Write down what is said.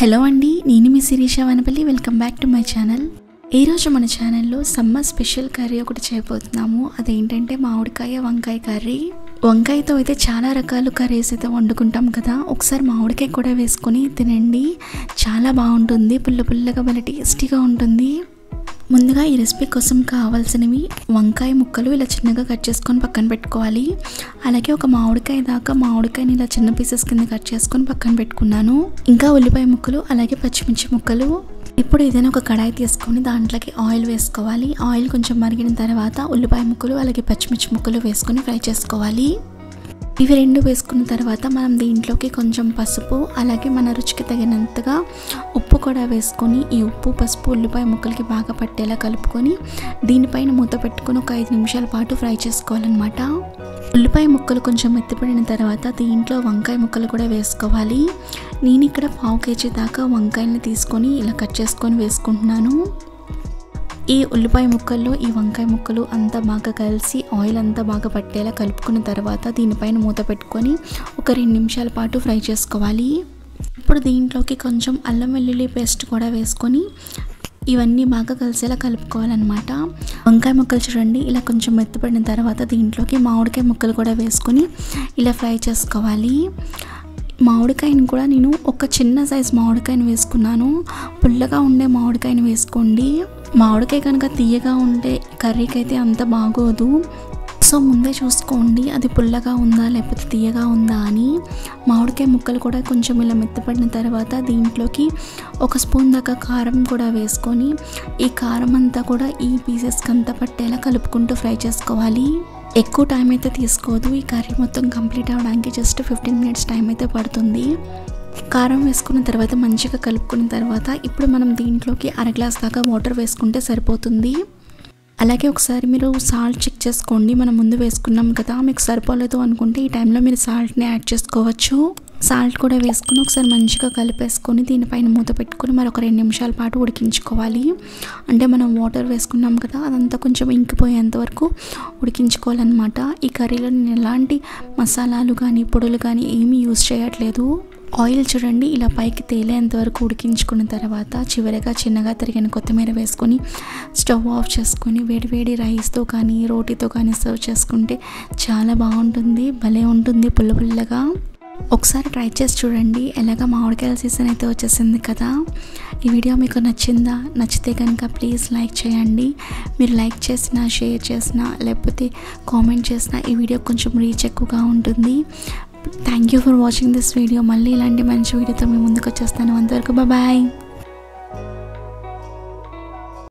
Hello అండి, నేను మీ Sirisha Vanapalli. Welcome back to my channel. ఈరోజు మన ఛానల్లో సమ్మర్ స్పెషల్ కర్రీ ఒకటి చేయబోతున్నాము. అదేంటంటే మామిడికాయ వంకాయ కర్రీ. వంకాయతో అయితే చాలా రకాల కర్రీస్ అయితే వండుకుంటాం కదా. ఒకసారి మామిడికాయ కూడా వేసుకొని తినండి, చాలా బాగుంటుంది. పుల్ల పుల్లగా భలే టేస్టీగా ఉంటుంది. ముందుగా ఈ రెసిపీ కోసం కావాల్సినవి వంకాయ ముక్కలు ఇలా చిన్నగా కట్ చేసుకొని పక్కన పెట్టుకోవాలి. అలాగే ఒక మామిడికాయ దాకా మామిడికాయని ఇలా చిన్న పీసెస్ కింద కట్ చేసుకొని పక్కన పెట్టుకున్నాను. ఇంకా ఉల్లిపాయ ముక్కలు, అలాగే పచ్చిమిర్చి ముక్కలు. ఇప్పుడు ఏదైనా ఒక కడాయి తీసుకొని దాంట్లోకి ఆయిల్ వేసుకోవాలి. ఆయిల్ కొంచెం మరిగిన తర్వాత ఉల్లిపాయ ముక్కలు అలాగే పచ్చిమిర్చి ముక్కలు వేసుకొని ఫ్రై చేసుకోవాలి. ఇవి రెండు వేసుకున్న తర్వాత మనం దీంట్లోకి కొంచెం పసుపు, అలాగే మన రుచికి తగినంతగా ఉప్పు కూడా వేసుకొని ఈ ఉప్పు పసుపు ఉల్లిపాయ ముక్కలకి బాగా పట్టేలా కలుపుకొని దీనిపైన మూత పెట్టుకొని ఒక 5 నిమిషాల పాటు ఫ్రై చేసుకోవాలన్నమాట. ఉల్లిపాయ ముక్కలు కొంచెం మెత్తపడిన తర్వాత దీంట్లో వంకాయ ముక్కలు కూడా వేసుకోవాలి. నేను ఇక్కడ 1/2 కేజీ దాకా వంకాయల్ని తీసుకొని ఇలా కట్ చేసుకొని వేసుకుంటున్నాను. ఈ ఉల్లిపాయ ముక్కల్లో ఈ వంకాయ ముక్కలు అంతా బాగా కలిసి ఆయిల్ అంతా బాగా పట్టేలా కలుపుకున్న తర్వాత దీనిపైన మూత పెట్టుకొని ఒక 2 నిమిషాల పాటు ఫ్రై చేసుకోవాలి. ఇప్పుడు దీంట్లోకి కొంచెం అల్లం వెల్లుల్లి పేస్ట్ కూడా వేసుకొని ఇవన్నీ బాగా కలిసేలా కలుపుకోవాలన్నమాట. వంకాయ ముక్కలు చూడండి ఇలా కొంచెం మెత్తపడిన తర్వాత దీంట్లోకి మామిడికాయ ముక్కలు కూడా వేసుకొని ఇలా ఫ్రై చేసుకోవాలి. మామిడికాయని కూడా నేను ఒక చిన్న సైజు మామిడికాయని వేసుకున్నాను. పుల్లగా ఉండే మామిడికాయని వేసుకోండి. మామిడికాయ కనుక తీయగా ఉంటే కర్రీకి అయితే అంత బాగోదు. సో ముందే చూసుకోండి అది పుల్లగా ఉందా లేకపోతే తీయగా ఉందా అని. మామిడికాయ ముక్కలు కూడా కొంచెం ఇలా మెత్తపడిన తర్వాత దీంట్లోకి 1 స్పూన్ దాకా కారం కూడా వేసుకొని ఈ కారం అంతా కూడా ఈ పీసెస్కి అంతా పట్టేలా కలుపుకుంటూ ఫ్రై చేసుకోవాలి. ఎక్కువ టైం అయితే తీసుకోదు. ఈ కర్రీ మొత్తం కంప్లీట్ అవ్వడానికి జస్ట్ 15 మినిట్స్ టైం అయితే పడుతుంది. కారం వేసుకున్న తర్వాత మంచిగా కలుపుకున్న తర్వాత ఇప్పుడు మనం దీంట్లోకి 1/2 గ్లాస్ దాకా వాటర్ వేసుకుంటే సరిపోతుంది. అలాగే ఒకసారి మీరు సాల్ట్ చెక్ చేసుకోండి. మనం ముందు వేసుకున్నాం కదా, మీకు సరిపోలేదు అనుకుంటే ఈ టైంలో మీరు సాల్ట్ని యాడ్ చేసుకోవచ్చు. సాల్ట్ కూడా వేసుకొని ఒకసారి మంచిగా కలిపేసుకొని దీనిపైన మూత పెట్టుకొని మరొక 2 నిమిషాల పాటు ఉడికించుకోవాలి. అంటే మనం వాటర్ వేసుకున్నాం కదా, అదంతా కొంచెం ఇంకిపోయేంత వరకు ఉడికించుకోవాలన్నమాట. ఈ కర్రీలో నేను ఎలాంటి మసాలాలు కానీ పొడులు కానీ ఏమీ యూజ్ చేయట్లేదు. ఆయిల్ చూడండి ఇలా పైకి తేలేంత వరకు ఉడికించుకున్న తర్వాత చివరిగా చిన్నగా తరిగిన కొత్తిమీర వేసుకొని స్టవ్ ఆఫ్ చేసుకొని వేడివేడి రైస్తో కానీ రోటీతో కానీ సర్వ్ చేసుకుంటే చాలా బాగుంటుంది. భలే ఉంటుంది పుల్ల పుల్లగా. ఒకసారి ట్రై చేసి చూడండి. ఎలాగ మామిడికాయల సీజన్ అయితే వచ్చేసింది కదా. ఈ వీడియో మీకు నచ్చిందా? నచ్చితే కనుక ప్లీజ్ లైక్ చేయండి. మీరు లైక్ చేసినా షేర్ చేసినా లేకపోతే కామెంట్ చేసినా ఈ వీడియో కొంచెం రీచ్ ఎక్కువగా ఉంటుంది. Thank you for watching this video. మళ్ళీ ఇలాంటి మంచి వీడియోతో మీ ముందుకు వచ్చేస్తాను. అంతవరకు బాయ్.